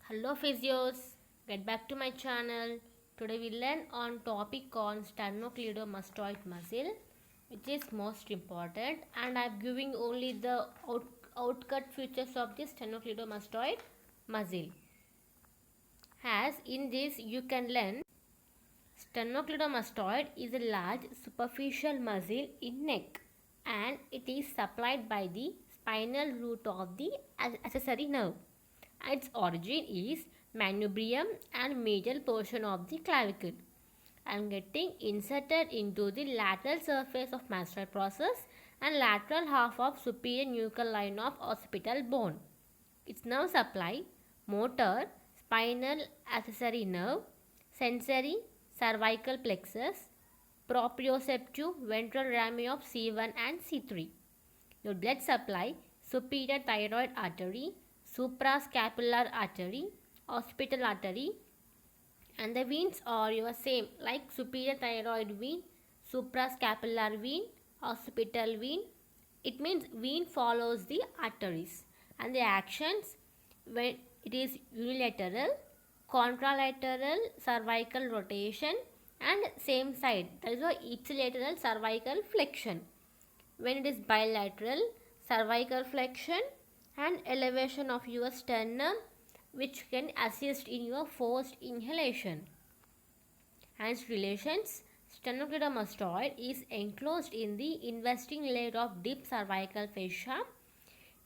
Hello physios, get back to my channel. Today we learn on topic on sternocleidomastoid muscle, which is most important, and I'm giving only the outcut features of this sternocleidomastoid muscle. As in this you can learn sternocleidomastoid is a large superficial muscle in neck and it is supplied by the spinal root of the accessory nerve. Its origin is manubrium and medial portion of the clavicle and getting inserted into the lateral surface of mastoid process and lateral half of superior nuchal line of occipital bone. Its nerve supply, motor, spinal accessory nerve, sensory, cervical plexus, proprioceptive ventral rami of C1 and C3. Your blood supply, superior thyroid artery, suprascapular artery, occipital artery, and the veins are your same like superior thyroid vein, suprascapular vein, occipital vein. It means vein follows the arteries and the actions when it is unilateral, contralateral cervical rotation and same side, that is why ipsilateral cervical flexion. When it is bilateral, cervical flexion and elevation of your sternum, which can assist in your forced inhalation. Hence relations, sternocleidomastoid is enclosed in the investing layer of deep cervical fascia,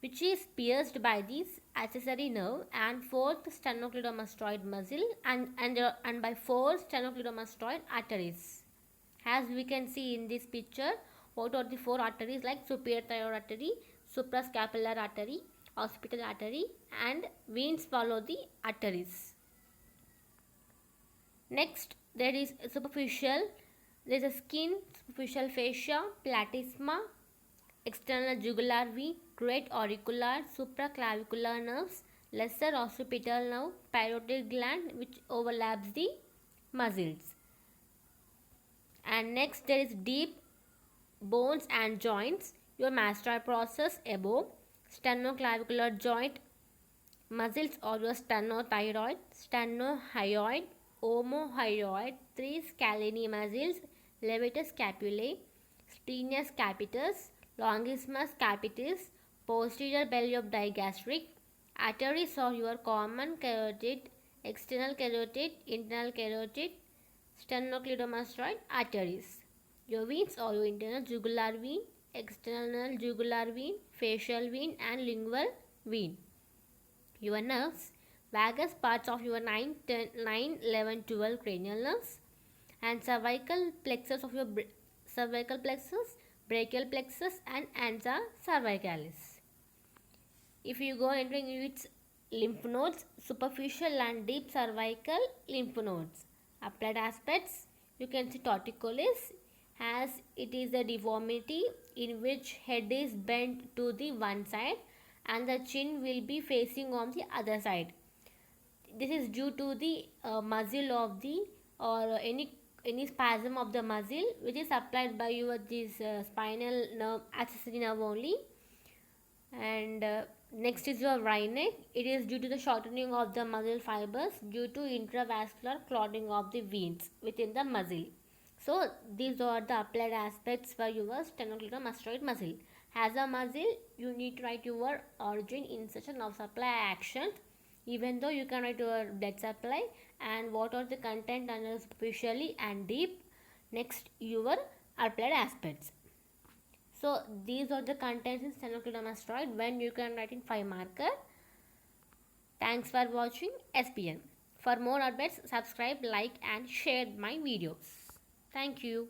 which is pierced by this accessory nerve and fourth sternocleidomastoid muscle and by four sternocleidomastoid arteries. As we can see in this picture, what are the four arteries like superior thyroid artery, suprascapular artery, occipital artery, and veins follow the arteries. Next, there is superficial. There is a skin, superficial fascia, platysma, external jugular vein, great auricular, supraclavicular nerves, lesser occipital nerve, parotid gland which overlaps the muscles. And next there is deep bones and joints, your mastoid process above, sternoclavicular joint, muscles or your sternothyroid, sternohyoid, omohyoid, three scalene muscles, levator scapulae, splenius capitis, longissimus capitis, posterior belly of digastric, arteries are your common carotid, external carotid, internal carotid, sternocleidomastoid arteries. Your veins are your internal jugular vein, external jugular vein, facial vein and lingual vein. Your nerves, vagus parts of your 9, 10, 9, 11, 12 cranial nerves and cervical plexus of your cervical plexus, brachial plexus and ansa cervicalis. If you go entering its lymph nodes, superficial and deep cervical lymph nodes. Applied aspects, you can see torticollis as it is a deformity in which head is bent to the one side and the chin will be facing on the other side. This is due to the muscle of the or any spasm of the muscle which is applied by your this spinal nerve accessory nerve only. And next is your Raynaud. It is due to the shortening of the muscle fibers due to intravascular clotting of the veins within the muscle. So these are the applied aspects for your sternocleidomastoid muscle. As a muscle, you need to write your origin, insertion of supply actions, even though you can write your blood supply and what are the content under superficially and deep. Next, your applied aspects. So these are the contents in sternocleidomastoid when you can write in 5 marker. Thanks for watching SPN. For more updates, subscribe, like and share my videos. Thank you.